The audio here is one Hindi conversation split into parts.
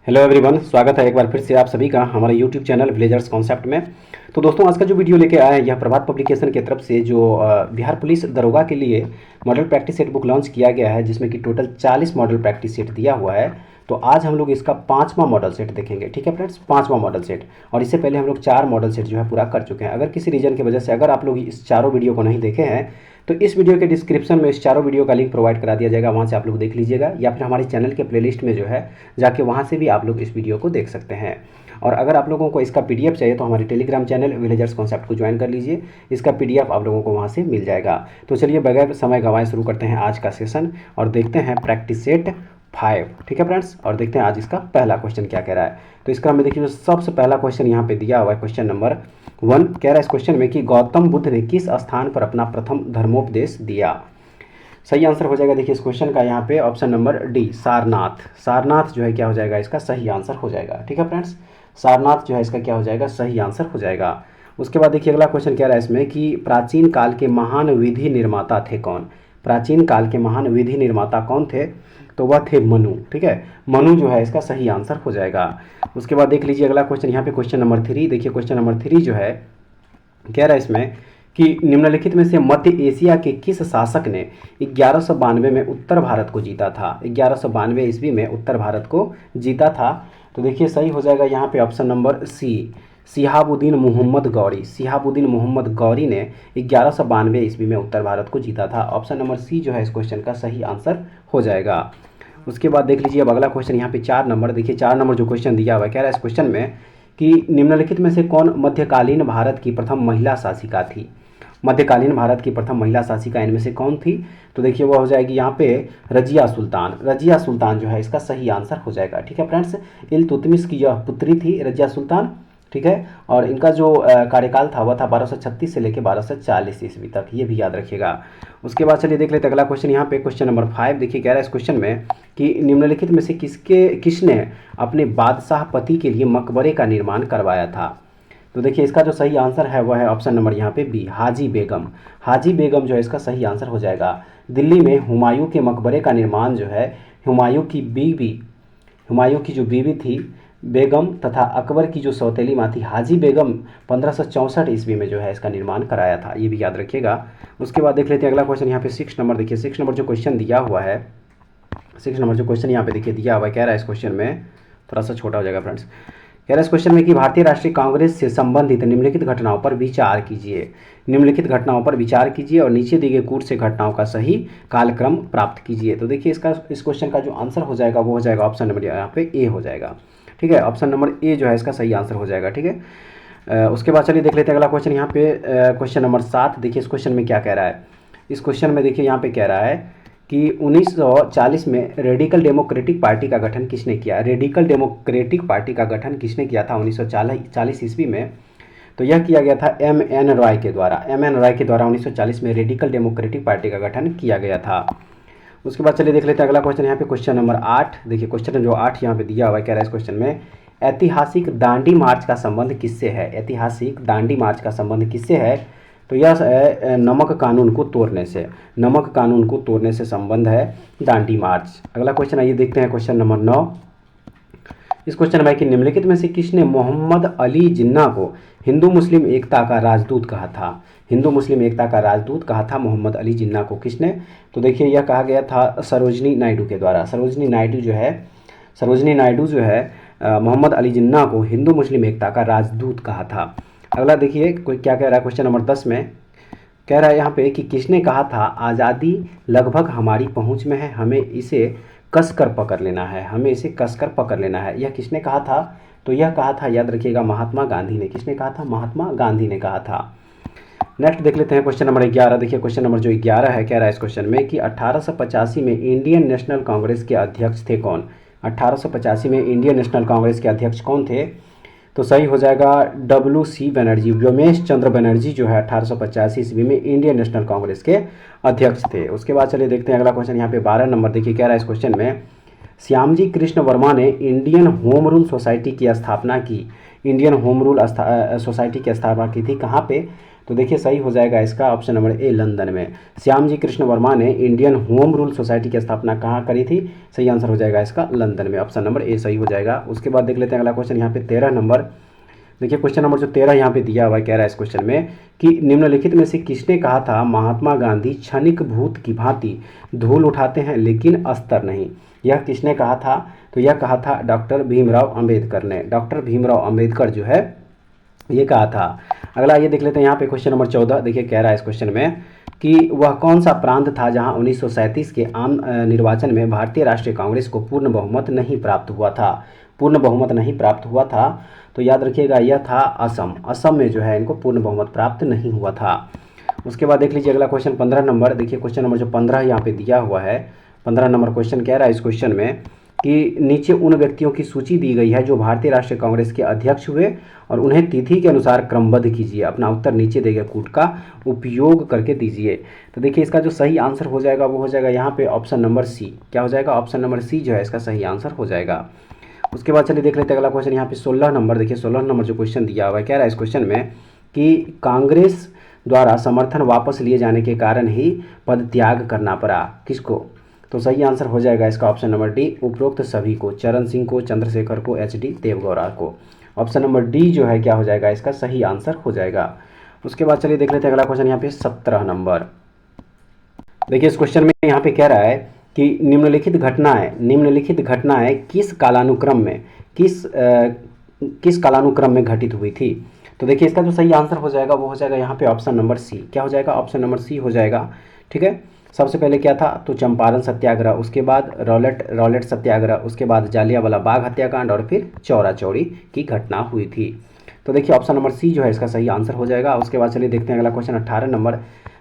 हेलो एवरीवन, स्वागत है एक बार फिर से आप सभी का हमारे यूट्यूब चैनल विलेजर्स कॉन्सेप्ट में। तो दोस्तों, आज का जो वीडियो लेके आए हैं यह प्रभात पब्लिकेशन की तरफ से जो बिहार पुलिस दरोगा के लिए model practice set book launch किया गया है, जिसमें कि टोटल 40 मॉडल प्रैक्टिस सेट दिया हुआ है। तो आज हम लोग इसका 5वां मॉडल सेट देखेंगे। ठीक है फ्रेंड्स, 5वां मॉडल सेट। और इससे पहले हम लोग 4 मॉडल सेट जो है पूरा कर चुके हैं। अगर किसी रीजन की वजह से अगर आप लोग इस चारों वीडियो को नहीं देखे हैं तो इस वीडियो के डिस्क्रिप्शन में इस चारों वीडियो का लिंक प्रोवाइड करा दिया जाएगा, वहाँ से आप लोग देख लीजिएगा, या फिर हमारे चैनल के प्लेलिस्ट में जो है जाके वहाँ से भी आप लोग इस वीडियो को देख सकते हैं। और अगर आप लोगों को इसका पीडीएफ चाहिए तो हमारे टेलीग्राम चैनल विलेजर्स कॉन्सेप्ट को ज्वाइन कर लीजिए, इसका पीडीएफ आप लोगों को वहाँ से मिल जाएगा। तो चलिए बगैर समय गंवाए शुरू करते हैं आज का सेशन और देखते हैं प्रैक्टिस सेट 5। ठीक है फ्रेंड्स, और देखते हैं आज इसका पहला क्वेश्चन क्या कह रहा है। तो इसका में देखिए जो सबसे पहला क्वेश्चन यहाँ पे दिया हुआ है, क्वेश्चन नंबर 1 कह रहा है इस क्वेश्चन में कि गौतम बुद्ध ने किस स्थान पर अपना प्रथम धर्मोपदेश दिया। सही आंसर हो जाएगा देखिए इस क्वेश्चन का यहाँ पे option number D, Sarnath. Sarnath जो है क्या हो जाएगा, इसका सही आंसर हो जाएगा। ठीक है फ्रेंड्स, सारनाथ जो है इसका क्या हो जाएगा, सही आंसर हो जाएगा। उसके बाद देखिए अगला क्वेश्चन कह रहा है इसमें कि प्राचीन काल के महान विधि निर्माता थे कौन। प्राचीन काल के महान विधि निर्माता कौन थे, तो वह थे मनु। ठीक है, मनु जो है इसका सही आंसर हो जाएगा। उसके बाद देख लीजिए अगला क्वेश्चन यहाँ पे क्वेश्चन नंबर 3। देखिए क्वेश्चन नंबर 3 जो है कह रहा है इसमें कि निम्नलिखित में से मध्य एशिया के किस शासक ने 1192 में उत्तर भारत को जीता था। 1192 ईस्वी में उत्तर भारत को जीता था। तो देखिए सही हो जाएगा यहाँ पे option number C, Shihabuddin Muhammad Ghori. Shihabuddin Muhammad Ghori ने 1192 ईस्वी में उत्तर भारत को जीता था। ऑप्शन नंबर सी जो है इस क्वेश्चन का सही आंसर हो जाएगा। उसके बाद देख लीजिए अब अगला क्वेश्चन यहाँ पे 4 नंबर। देखिए 4 नंबर जो क्वेश्चन दिया हुआ है, कह रहा है इस क्वेश्चन में कि निम्नलिखित में से कौन मध्यकालीन भारत की प्रथम महिला शासिका थी। मध्यकालीन भारत की प्रथम महिला शासिका इनमें से कौन थी, तो देखिए वह हो जाएगी यहाँ पे रजिया सुल्तान। रजिया सुल्तान जो है इसका सही आंसर हो जाएगा। ठीक है फ्रेंड्स, इल्तुतमिश की यह पुत्री थी रजिया सुल्तान। ठीक है, और इनका जो कार्यकाल था वह था 1236 से लेकर 1240 ईस्वी तक, ये भी याद रखिएगा। उसके बाद चलिए देख लेते हैं अगला क्वेश्चन यहाँ पे क्वेश्चन नंबर 5। देखिए कह रहा है इस क्वेश्चन में कि निम्नलिखित में से किसने अपने बादशाह पति के लिए मकबरे का निर्माण करवाया था। तो देखिए इसका जो सही आंसर है वह है ऑप्शन नंबर यहाँ पे बी, हाजी बेगम। हाजी बेगम जो है इसका सही आंसर हो जाएगा। दिल्ली में हुमायूं के मकबरे का निर्माण जो है हुमायूं की जो बीवी थी बेगम तथा अकबर की जो सौतेली माँ थी हाजी बेगम 1564 ईस्वी में जो है इसका निर्माण कराया था, ये भी याद रखिएगा। उसके बाद देख लेते हैं अगला क्वेश्चन यहाँ पे 6 नंबर। देखिए 6 नंबर जो क्वेश्चन दिया हुआ है, 6 नंबर जो क्वेश्चन यहाँ पे देखिए दिया हुआ है, कह रहा है इस क्वेश्चन में थोड़ा सा छोटा हो जाएगा फ्रेंड्स। कह रहा है इस क्वेश्चन में कि भारतीय राष्ट्रीय कांग्रेस से संबंधित निम्नलिखित घटनाओं पर विचार कीजिए। निम्नलिखित घटनाओं पर विचार कीजिए और नीचे दिए गए कूट से घटनाओं का सही कालक्रम प्राप्त कीजिए। तो देखिए इस क्वेश्चन का जो आंसर हो जाएगा वो हो जाएगा ऑप्शन नंबर यहाँ पे ए हो जाएगा। ठीक है, ऑप्शन नंबर ए जो है इसका सही आंसर हो जाएगा। ठीक है, उसके बाद चलिए देख लेते हैं अगला क्वेश्चन यहाँ पे क्वेश्चन नंबर 7। देखिए इस क्वेश्चन में क्या कह रहा है। इस क्वेश्चन में देखिए यहाँ पे कह रहा है कि 1940 में रेडिकल डेमोक्रेटिक पार्टी का गठन किसने किया। रेडिकल डेमोक्रेटिक पार्टी का गठन किसने किया था 1940 ईस्वी में, तो यह किया गया था एम.एन. रॉय के द्वारा। एम.एन. रॉय के द्वारा 1940 में रेडिकल डेमोक्रेटिक पार्टी का गठन किया गया था। उसके बाद चलिए देख लेते हैं अगला क्वेश्चन यहाँ पे क्वेश्चन नंबर 8। देखिए क्वेश्चन जो 8 यहाँ पे दिया हुआ है, कह रहा है इस क्वेश्चन में ऐतिहासिक दांडी मार्च का संबंध किससे है। ऐतिहासिक दांडी मार्च का संबंध किससे है, तो यह है नमक कानून को तोड़ने से। नमक कानून को तोड़ने से संबंध है दांडी मार्च। अगला क्वेश्चन आइए देखते हैं क्वेश्चन नंबर 9। इस क्वेश्चन में कि निम्नलिखित में से किसने मोहम्मद अली जिन्ना को हिंदू मुस्लिम एकता का राजदूत कहा था। हिंदू मुस्लिम एकता का राजदूत कहा था मोहम्मद अली जिन्ना को किसने, तो देखिए यह कहा गया था सरोजनी नायडू के द्वारा। सरोजनी नायडू जो है मोहम्मद अली जिन्ना को हिंदू मुस्लिम एकता का राजदूत कहा था। अगला देखिए कोई क्या कह रहा है क्वेश्चन नंबर 10 में, कह रहा है यहाँ पे कि किसने कहा था आज़ादी लगभग हमारी पहुँच में है, हमें इसे कसकर पकड़ लेना है। हमें इसे कसकर पकड़ लेना है, यह किसने कहा था, तो यह कहा था याद रखिएगा महात्मा गांधी ने। किसने कहा था, महात्मा गांधी ने कहा था। नेक्स्ट देख लेते हैं क्वेश्चन नंबर 11। देखिए क्वेश्चन नंबर जो 11 है, कह रहा है इस क्वेश्चन में कि 1885 में इंडियन नेशनल कांग्रेस के अध्यक्ष थे कौन। 1885 में इंडियन नेशनल कांग्रेस के अध्यक्ष कौन थे, तो सही हो जाएगा WC बनर्जी। व्योमेश चंद्र बनर्जी जो है 1885 ईस्वी में इंडियन नेशनल कांग्रेस के अध्यक्ष थे। उसके बाद चलिए देखते हैं अगला क्वेश्चन यहाँ पे 12 नंबर। देखिए कह रहा है इस क्वेश्चन में श्यामजी कृष्ण वर्मा ने इंडियन होम रूल सोसाइटी की स्थापना की। इंडियन होम रूल सोसाइटी की स्थापना की थी कहाँ पे, तो देखिए सही हो जाएगा इसका ऑप्शन नंबर ए, लंदन में। श्याम जी कृष्ण वर्मा ने इंडियन होम रूल सोसाइटी की स्थापना कहाँ करी थी? सही आंसर हो जाएगा इसका लंदन में, ऑप्शन नंबर ए सही हो जाएगा। उसके बाद देख लेते हैं अगला क्वेश्चन यहाँ पे 13 नंबर। देखिए क्वेश्चन नंबर जो 13 यहाँ पे दिया हुआ है, कह रहा है इस क्वेश्चन में कि निम्नलिखित में से किसने कहा था महात्मा गांधी क्षणिक भूत की भांति धूल उठाते हैं लेकिन अस्तर नहीं? यह किसने कहा था? तो यह कहा था डॉक्टर भीमराव अंबेडकर ने। डॉक्टर भीमराव अंबेडकर जो है ये कहा था। अगला ये देख लेते हैं यहाँ पे क्वेश्चन नंबर 14। देखिए कह रहा है इस क्वेश्चन में कि वह कौन सा प्रांत था जहां 1937 के आम निर्वाचन में भारतीय राष्ट्रीय कांग्रेस को पूर्ण बहुमत नहीं प्राप्त हुआ था? पूर्ण बहुमत नहीं प्राप्त हुआ था, तो याद रखिएगा यह था असम। असम में जो है इनको पूर्ण बहुमत प्राप्त नहीं हुआ था। उसके बाद देख लीजिए अगला क्वेश्चन 15 नंबर। देखिए क्वेश्चन नंबर जो 15 यहाँ पे दिया हुआ है, 15 नंबर क्वेश्चन कह रहा है इस क्वेश्चन में कि नीचे उन व्यक्तियों की सूची दी गई है जो भारतीय राष्ट्रीय कांग्रेस के अध्यक्ष हुए और उन्हें तिथि के अनुसार क्रमबद्ध कीजिए। अपना उत्तर नीचे दिए गए कूट का उपयोग करके दीजिए। तो देखिए इसका जो सही आंसर हो जाएगा वो हो जाएगा यहाँ पे ऑप्शन नंबर सी। क्या हो जाएगा? ऑप्शन नंबर सी जो है इसका सही आंसर हो जाएगा। उसके बाद चलिए देख लेते हैं अगला क्वेश्चन यहाँ पे 16 नंबर। देखिए 16 नंबर जो क्वेश्चन दिया हुआ है, कह रहा है इस क्वेश्चन में कि कांग्रेस द्वारा समर्थन वापस लिए जाने के कारण ही पद त्याग करना पड़ा, किसको? तो सही आंसर हो जाएगा इसका ऑप्शन नंबर डी, उपरोक्त सभी को, चरण सिंह को, चंद्रशेखर को, एच.डी. देवगौड़ा को। ऑप्शन नंबर डी जो है क्या हो जाएगा इसका सही आंसर हो जाएगा। उसके बाद चलिए देख लेते हैं अगला क्वेश्चन यहाँ पे 17 नंबर। देखिए इस क्वेश्चन में यहाँ पे कह रहा है कि निम्नलिखित घटनाएं किस कालानुक्रम में घटित हुई थी? तो देखिए इसका जो सही आंसर हो जाएगा वो हो जाएगा यहाँ पे ऑप्शन नंबर सी। क्या हो जाएगा? ऑप्शन नंबर सी हो जाएगा। ठीक है, सबसे पहले क्या था? तो चंपारण सत्याग्रह, उसके बाद रॉलेट सत्याग्रह, उसके बाद जालियांवाला बाग हत्याकांड और फिर चौरा चौरी की घटना हुई थी। तो देखिए ऑप्शन नंबर सी जो है इसका सही आंसर हो जाएगा। उसके बाद चलिए देखते हैं अगला क्वेश्चन 18 नंबर।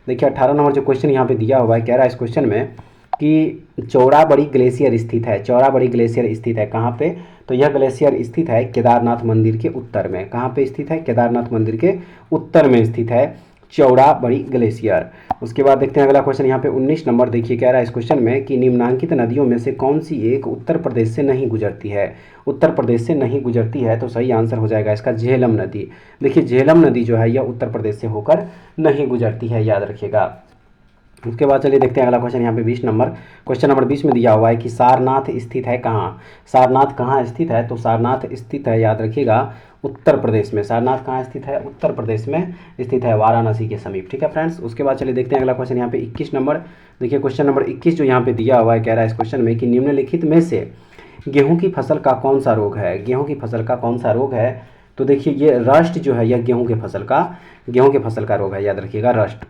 देखिए 18 नंबर जो क्वेश्चन यहाँ पे दिया हुआ है, कह रहा है इस क्वेश्चन में कि चौराबड़ी ग्लेशियर स्थित है। चौराबड़ी ग्लेशियर स्थित है कहाँ पे? तो यह ग्लेशियर स्थित है केदारनाथ मंदिर के उत्तर में। कहाँ पे स्थित है? केदारनाथ मंदिर के उत्तर में स्थित है चौराबड़ी ग्लेशियर। उसके बाद देखते हैं अगला क्वेश्चन यहाँ पे 19 नंबर। देखिए कह रहा है इस क्वेश्चन में कि निम्नांकित नदियों में से कौन सी एक उत्तर प्रदेश से नहीं गुजरती है? उत्तर प्रदेश से नहीं गुजरती है, तो सही आंसर हो जाएगा इसका झेलम नदी। देखिए झेलम नदी जो है यह उत्तर प्रदेश से होकर नहीं गुजरती है, याद रखिएगा। उसके बाद चलिए देखते हैं अगला क्वेश्चन यहाँ पे 20 नंबर। क्वेश्चन नंबर 20 में दिया हुआ है कि सारनाथ स्थित है कहाँ? सारनाथ कहाँ स्थित है? तो सारनाथ स्थित है, याद रखिएगा, उत्तर प्रदेश में। सारनाथ कहाँ स्थित है? उत्तर प्रदेश में स्थित है, वाराणसी के समीप। ठीक है फ्रेंड्स। उसके बाद चलिए देखते हैं अगला क्वेश्चन यहाँ पे 21 नंबर। देखिए क्वेश्चन नंबर 21 जो यहाँ पे दिया हुआ है, कह रहा है इस क्वेश्चन में कि निम्नलिखित में से गेहूँ की फसल का कौन सा रोग है? गेहूँ की फसल का कौन सा रोग है? तो देखिए ये रस्ट जो है यह गेहूँ के फसल का रोग है, याद रखिएगा, रस्ट।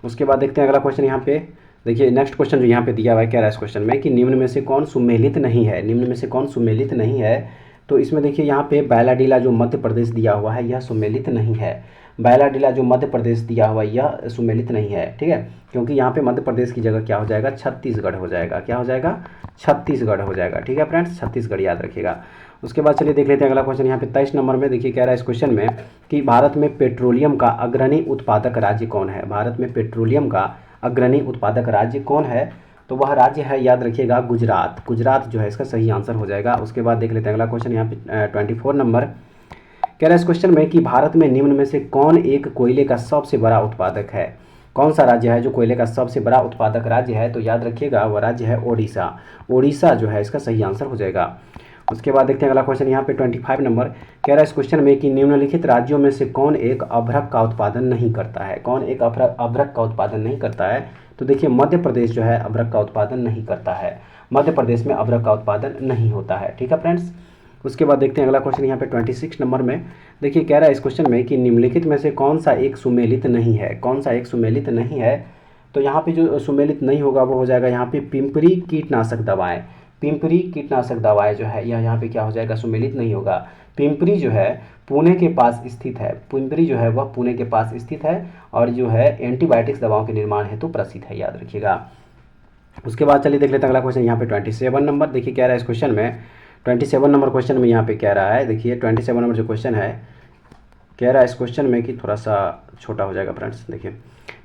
उसके बाद देखते हैं अगला क्वेश्चन यहाँ पे। देखिए नेक्स्ट क्वेश्चन जो यहाँ पे दिया हुआ है, कह रहा है इस क्वेश्चन में कि निम्न में से कौन सुमेलित नहीं है? निम्न में से कौन सुमेलित नहीं है? तो इसमें देखिए यहाँ पे बैलाडीला जो मध्य प्रदेश दिया हुआ है यह सुमेलित नहीं है। बैलाडीला जो मध्य प्रदेश दिया हुआ है यह सुमेलित नहीं है। ठीक है, क्योंकि यहाँ पे मध्य प्रदेश की जगह क्या हो जाएगा? छत्तीसगढ़ हो जाएगा। क्या हो जाएगा? छत्तीसगढ़ हो जाएगा। ठीक है फ्रेंड्स, छत्तीसगढ़ याद रखिएगा। उसके बाद चलिए देख लेते हैं अगला क्वेश्चन यहाँ पे 23 नंबर में। देखिए कह रहा है इस क्वेश्चन में कि भारत में पेट्रोलियम का अग्रणी उत्पादक राज्य कौन है? भारत में पेट्रोलियम का अग्रणी उत्पादक राज्य कौन है? तो वह राज्य है, याद रखिएगा, गुजरात। गुजरात जो है इसका सही आंसर हो जाएगा। उसके बाद देख लेते हैं अगला क्वेश्चन यहाँ पे 24 नंबर। कह रहा है इस क्वेश्चन में कि भारत में निम्न में से कौन एक कोयले का सबसे बड़ा उत्पादक है? कौन सा राज्य है जो कोयले का सबसे बड़ा उत्पादक राज्य है? तो याद रखिएगा वह राज्य है ओडिशा। ओडिशा जो है इसका सही आंसर हो जाएगा। उसके बाद देखते हैं अगला क्वेश्चन यहाँ पे 25 नंबर। कह रहा है इस क्वेश्चन में कि निम्नलिखित राज्यों में से कौन एक अभ्रक का उत्पादन नहीं करता है? कौन एक अभ्रक का उत्पादन नहीं करता है? तो देखिए मध्य प्रदेश जो है अभ्रक का उत्पादन नहीं करता है। मध्य प्रदेश में अभ्रक का उत्पादन नहीं होता है। ठीक है फ्रेंड्स। उसके बाद देखते हैं अगला क्वेश्चन यहाँ पे 26 नंबर में। देखिए कह रहा है इस क्वेश्चन में कि निम्नलिखित में से कौन सा एक सुमेलित नहीं है? कौन सा एक सुमेलित नहीं है? तो यहाँ पे जो सुमेलित नहीं होगा वो हो जाएगा यहाँ पे पिंपरी कीटनाशक दवाएं। पिंपरी कीटनाशक दवाएं जो है यह यहाँ पे क्या हो जाएगा? सुमेलित नहीं होगा। पिंपरी जो है पुणे के पास स्थित है। पिंपरी जो है वह पुणे के पास स्थित है और जो है एंटीबायोटिक्स दवाओं के निर्माण हेतु प्रसिद्ध है, याद रखिएगा। उसके बाद चलिए देख लेते हैं अगला क्वेश्चन यहाँ पे 27 नंबर। देखिए कह रहा है इस क्वेश्चन में 27 नंबर क्वेश्चन में यहाँ पे कह रहा है, देखिए 27 नंबर जो क्वेश्चन है, कह रहा है इस क्वेश्चन में कि थोड़ा सा छोटा हो जाएगा फ्रेंड्स। देखिए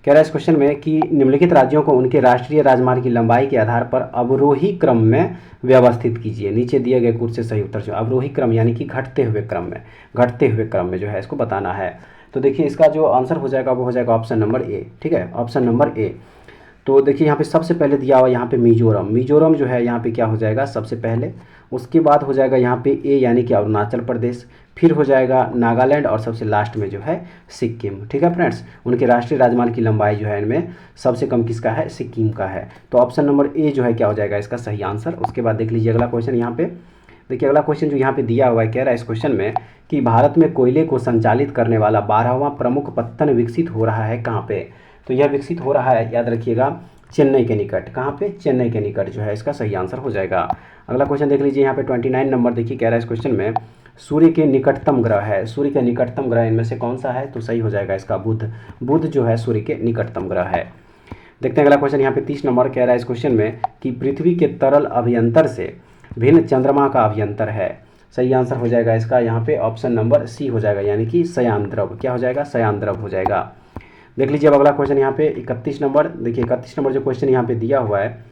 कह रहा है इस क्वेश्चन में कि निम्नलिखित राज्यों को उनके राष्ट्रीय राजमार्ग की लंबाई के आधार पर अवरोही क्रम में व्यवस्थित कीजिए। नीचे दिए गए कूट से सही उत्तर जो अवरोही क्रम यानी कि घटते हुए क्रम में जो है इसको बताना है। तो देखिए इसका जो आंसर हो जाएगा वो हो जाएगा ऑप्शन नंबर ए। ठीक है, ऑप्शन नंबर ए। तो देखिए यहाँ पे सबसे पहले दिया हुआ यहाँ पे मिजोरम, मिजोरम जो है यहाँ पे क्या हो जाएगा सबसे पहले। उसके बाद हो जाएगा यहाँ पे ए यानी कि अरुणाचल प्रदेश, फिर हो जाएगा नागालैंड और सबसे लास्ट में जो है सिक्किम। ठीक है फ्रेंड्स, उनके राष्ट्रीय राजमार्ग की लंबाई जो है इनमें सबसे कम किसका है, सिक्किम का है। तो ऑप्शन नंबर ए जो है क्या हो जाएगा इसका सही आंसर। उसके बाद देख लीजिए अगला क्वेश्चन यहाँ पे। देखिए अगला क्वेश्चन जो यहाँ पे दिया हुआ है, कह रहा है इस क्वेश्चन में कि भारत में कोयले को संचालित करने वाला 12वां प्रमुख पत्तन विकसित हो रहा है कहाँ पे। तो यह विकसित हो रहा है, याद रखिएगा, चेन्नई के निकट। कहाँ पे, चेन्नई के निकट जो है इसका सही आंसर हो जाएगा। अगला क्वेश्चन देख लीजिए यहाँ पे 29 नंबर। देखिए कह रहा है इस क्वेश्चन में सूर्य के निकटतम ग्रह है, सूर्य के निकटतम ग्रह इनमें से कौन सा है। तो सही हो जाएगा इसका बुध, बुध जो है सूर्य के निकटतम ग्रह है। देखते हैं अगला क्वेश्चन यहाँ पे 30 नंबर। कह रहा है इस क्वेश्चन में कि पृथ्वी के तरल अभियंतर से भिन्न चंद्रमा का अभियंतर है। सही आंसर हो जाएगा इसका यहाँ पे ऑप्शन नंबर सी हो जाएगा, यानी कि शयान द्रव। क्या हो जाएगा, शयान द्रव हो जाएगा। देख लीजिए अब अगला क्वेश्चन यहाँ पे 31 नंबर। देखिए 31 नंबर जो क्वेश्चन यहाँ पे दिया हुआ है,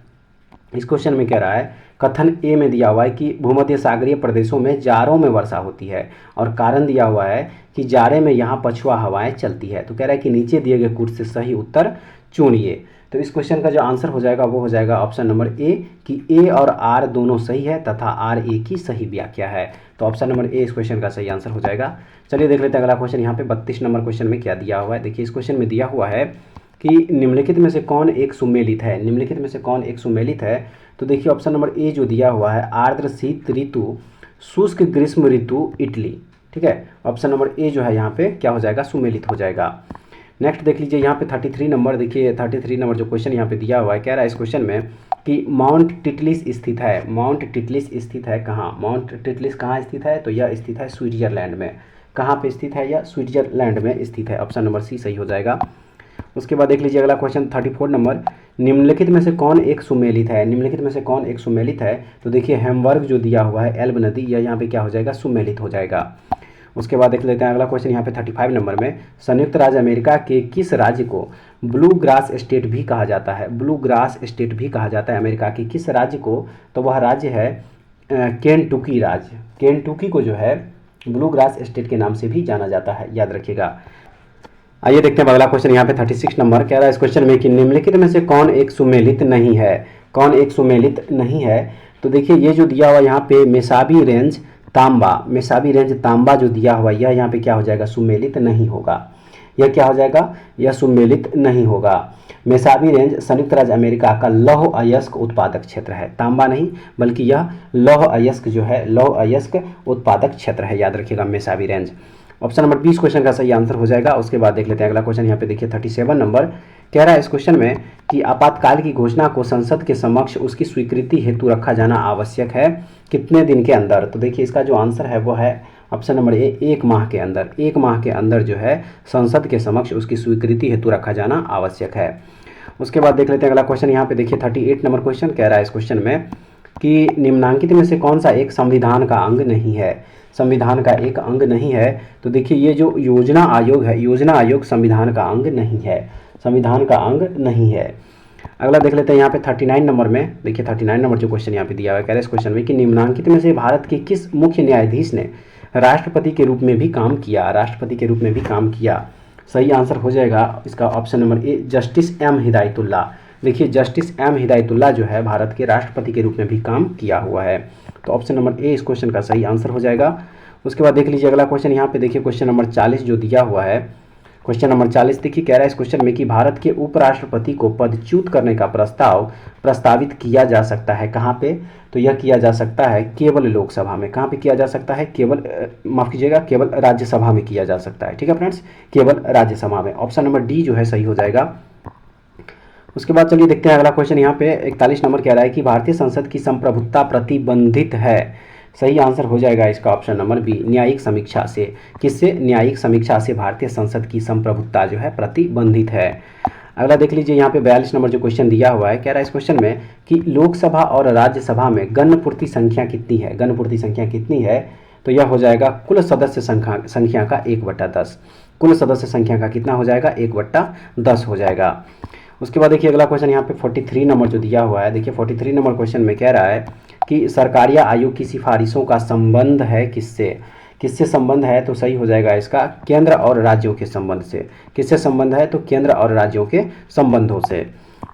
इस क्वेश्चन में कह रहा है कथन ए में दिया हुआ है कि भूमध्य सागरीय प्रदेशों में जाड़ों में वर्षा होती है, और कारण दिया हुआ है कि जाड़े में यहाँ पछुआ हवाएं चलती है। तो कह रहा है कि नीचे दिए गए कूट से सही उत्तर चुनिए। तो इस क्वेश्चन का जो आंसर हो जाएगा वो हो जाएगा ऑप्शन नंबर ए कि ए और आर दोनों सही है तथा आर ए की सही व्याख्या है। तो ऑप्शन नंबर ए इस क्वेश्चन का सही आंसर हो जाएगा। चलिए देख लेते हैं अगला क्वेश्चन यहाँ पे 32 नंबर क्वेश्चन में क्या दिया हुआ है। देखिए इस क्वेश्चन में दिया हुआ है कि निम्नलिखित में से कौन एक सुमेलित है, निम्नलिखित में से कौन एक सुमेलित है। तो देखिए ऑप्शन नंबर ए जो दिया हुआ है आर्द्र शीत ऋतु शुष्क ग्रीष्म ऋतु इटली। ठीक है, ऑप्शन नंबर ए जो है यहाँ पे क्या हो जाएगा, सुमेलित हो जाएगा। नेक्स्ट देख लीजिए यहाँ पे 33 नंबर। देखिए 33 नंबर जो क्वेश्चन यहाँ पे दिया हुआ है, कह रहा है इस क्वेश्चन में कि माउंट टिटलिस स्थित है, माउंट टिटलिस स्थित है कहाँ, माउंट टिटलिस कहाँ स्थित है। तो यह स्थित है स्विट्जरलैंड में। कहाँ पे स्थित है, यह स्विट्जरलैंड में स्थित है। ऑप्शन नंबर सी सही हो जाएगा। उसके बाद देख लीजिए अगला क्वेश्चन 34 नंबर। निम्नलिखित में से कौन एक सुमेलित है, निम्नलिखित में से कौन एक सुमेलित है। तो देखिए हेमवर्ग जो दिया हुआ है एल्ब नदी, यह यहाँ पे क्या हो जाएगा, सुमेलित हो जाएगा। उसके बाद देख लेते हैं अगला क्वेश्चन यहाँ पे 35 नंबर में। संयुक्त राज्य अमेरिका के किस राज्य को ब्लू ग्रास स्टेट भी कहा जाता है, ब्लू ग्रास स्टेट भी कहा जाता है अमेरिका के किस राज्य को। तो वह राज्य है केंटुकी राज्य। केंटुकी को जो है ब्लू ग्रास स्टेट के नाम से भी जाना जाता है, याद रखिएगा। आइए देखते हैं अगला क्वेश्चन यहाँ पे 36 नंबर। कह रहा है इस क्वेश्चन में कि निम्नलिखित में से कौन एक सुमेलित नहीं है, कौन एक सुमेलित नहीं है। तो देखिए ये जो दिया हुआ यहाँ पे मेसाबी रेंज तांबा, मेसाबी रेंज तांबा जो दिया हुआ यह यहाँ पे क्या हो जाएगा, सुमेलित नहीं होगा। यह क्या हो जाएगा, यह सुमेलित नहीं होगा। मेसाबी रेंज संयुक्त राज्य अमेरिका का लौह अयस्क उत्पादक क्षेत्र है, तांबा नहीं बल्कि यह लौह अयस्क जो है, लौह अयस्क उत्पादक क्षेत्र है, याद रखिएगा Mesabi range. Option number 20 question का सही आंसर हो जाएगा। उसके बाद देख लेते हैं अगला क्वेश्चन यहाँ पे। देखिए 37 नंबर। कह रहा है इस क्वेश्चन में कि आपातकाल की घोषणा को संसद के समक्ष उसकी स्वीकृति हेतु रखा जाना आवश्यक है कितने दिन के अंदर। तो देखिए इसका जो आंसर है वो है ऑप्शन नंबर ए 1 माह के अंदर। 1 माह के अंदर जो है संसद के समक्ष उसकी स्वीकृति हेतु रखा जाना आवश्यक है। उसके बाद देख लेते हैं अगला क्वेश्चन यहाँ पे। देखिए 38 नंबर क्वेश्चन कह रहा है इस क्वेश्चन में कि निम्नांकित में से कौन सा एक संविधान का अंग नहीं है, संविधान का एक अंग नहीं है। तो देखिए ये जो योजना आयोग है, योजना आयोग संविधान का अंग नहीं है, संविधान का अंग नहीं है। अगला देख लेते हैं यहाँ पे 39 नंबर में। देखिए 39 नंबर जो क्वेश्चन यहाँ पे दिया हुआ है, कह रहे हैं इस क्वेश्चन में कि निम्नांकित में से भारत के किस मुख्य न्यायाधीश ने राष्ट्रपति के रूप में भी काम किया, राष्ट्रपति के रूप में भी काम किया। सही आंसर हो जाएगा इसका option number A justice M Hidayatullah. देखिए जस्टिस एम हिदायतुल्ला जो है भारत के राष्ट्रपति के रूप में भी काम किया हुआ है। तो ऑप्शन नंबर ए इस क्वेश्चन का सही आंसर हो जाएगा। उसके बाद देख लीजिए अगला क्वेश्चन यहाँ पे। देखिए क्वेश्चन नंबर 40 जो दिया हुआ है, क्वेश्चन नंबर 40 देखिए कह रहा है इस क्वेश्चन में कि भारत के उपराष्ट्रपति को पदच्युत करने का प्रस्ताव प्रस्तावित किया जा सकता है कहाँ पे। तो यह किया जा सकता है केवल लोकसभा में। कहाँ पे किया जा सकता है, केवल माफ कीजिएगा केवल राज्यसभा में किया जा सकता है। ठीक है फ्रेंड्स, केवल राज्यसभा में। ऑप्शन नंबर डी जो है सही हो जाएगा। उसके बाद चलिए देखते हैं अगला क्वेश्चन यहाँ पे 41 नंबर कह रहा है कि भारतीय संसद की संप्रभुता प्रतिबंधित है। सही आंसर हो जाएगा इसका ऑप्शन नंबर बी न्यायिक समीक्षा से। किससे, न्यायिक समीक्षा से भारतीय संसद की संप्रभुता जो है प्रतिबंधित है। अगला देख लीजिए यहाँ पे 42 नंबर जो क्वेश्चन दिया हुआ है, कह रहा है इस क्वेश्चन में कि लोकसभा और राज्यसभा में गणपूर्ति संख्या कितनी है, गणपूर्ति संख्या कितनी है। तो यह हो जाएगा कुल सदस्य संख्या का 1/10। कुल सदस्य संख्या का कितना हो जाएगा, 1/10 हो जाएगा। उसके बाद देखिए अगला क्वेश्चन यहाँ पे 43 नंबर जो दिया हुआ है। देखिए 43 नंबर क्वेश्चन में कह रहा है कि सरकारिया आयोग की सिफारिशों का संबंध है किससे, किससे संबंध है, तो सही हो जाएगा इसका केंद्र और राज्यों के संबंध से। किससे संबंध है, तो केंद्र और राज्यों के संबंधों से।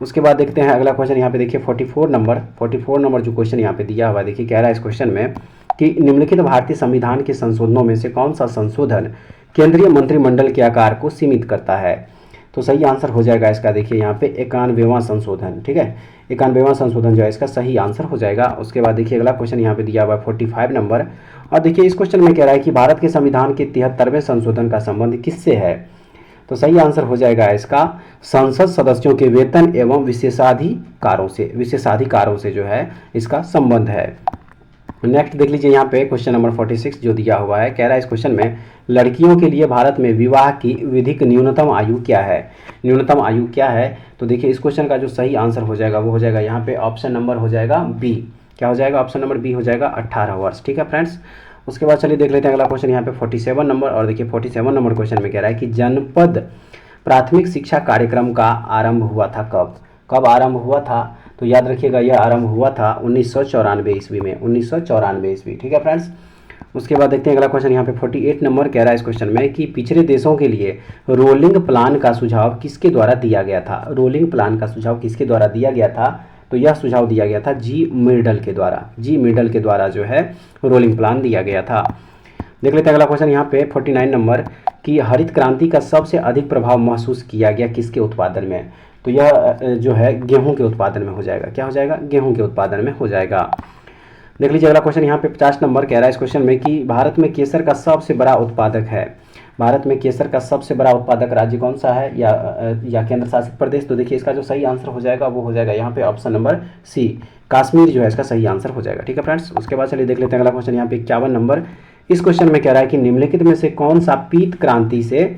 उसके बाद देखते हैं अगला क्वेश्चन। यहाँ पे देखिए 44 नंबर जो क्वेश्चन यहाँ पे दिया हुआ है, देखिए कह रहा है इस क्वेश्चन में कि निम्नलिखित भारतीय संविधान के संशोधनों में से कौन सा संशोधन केंद्रीय मंत्रिमंडल के आकार को सीमित करता है, तो सही आंसर हो जाएगा इसका देखिए यहाँ पे 91वां संशोधन। ठीक है, 91वां संशोधन जो है इसका सही आंसर हो जाएगा। उसके बाद देखिए अगला क्वेश्चन यहाँ पे दिया हुआ है 45 नंबर, और देखिए इस क्वेश्चन में कह रहा है कि भारत के संविधान के 73वें संशोधन का संबंध किससे है, तो सही आंसर हो जाएगा इसका संसद सदस्यों के वेतन एवं विशेषाधिकारों से जो है इसका संबंध है। नेक्स्ट देख लीजिए यहाँ पे क्वेश्चन नंबर 46 जो दिया हुआ है, कह रहा है इस क्वेश्चन में लड़कियों के लिए भारत में विवाह की विधिक न्यूनतम आयु क्या है, न्यूनतम आयु क्या है, तो देखिए इस क्वेश्चन का जो सही आंसर हो जाएगा वो हो जाएगा यहाँ पे ऑप्शन नंबर हो जाएगा बी। क्या हो जाएगा, ऑप्शन नंबर बी हो जाएगा 18 वर्ष। ठीक है फ्रेंड्स, उसके बाद चलिए देख लेते हैं अगला क्वेश्चन यहाँ पे 47 नंबर, और देखिए 47 नंबर क्वेश्चन में कह रहा है कि जनपद प्राथमिक शिक्षा कार्यक्रम का आरंभ हुआ था कब आरंभ हुआ था, तो याद रखिएगा यह आरंभ हुआ था 1994 ईस्वी में, 1994 ईस्वी। ठीक है फ्रेंड्स, उसके बाद देखते हैं अगला क्वेश्चन यहाँ पे 48 नंबर, कह रहा है इस क्वेश्चन में कि पिछड़े देशों के लिए रोलिंग प्लान का सुझाव किसके द्वारा दिया गया था, रोलिंग प्लान का सुझाव किसके द्वारा दिया गया था, तो यह सुझाव दिया गया था जी मिडल के द्वारा जो है रोलिंग प्लान दिया गया था। देख लेते हैं अगला क्वेश्चन यहाँ पे 49 नंबर कि हरित क्रांति का सबसे अधिक प्रभाव महसूस किया गया किसके उत्पादन में, तो यह जो है गेहूं के उत्पादन में हो जाएगा। क्या हो जाएगा, गेहूं के उत्पादन में हो जाएगा। देख लीजिए अगला क्वेश्चन यहाँ पे 50 नंबर, कह रहा है इस क्वेश्चन में कि भारत में केसर का सबसे बड़ा उत्पादक है, भारत में केसर का सबसे बड़ा उत्पादक राज्य कौन सा है या केंद्र शासित प्रदेश, तो देखिए इसका जो सही आंसर हो जाएगा वो हो जाएगा यहाँ पे ऑप्शन नंबर सी, कश्मीर जो है इसका सही आंसर हो जाएगा। ठीक है फ्रेंड्स, उसके बाद चलिए देख लेते हैं अगला क्वेश्चन यहाँ पे 51 नंबर। इस क्वेश्चन में कह रहा है कि निम्नलिखित में से कौन सा पीत क्रांति से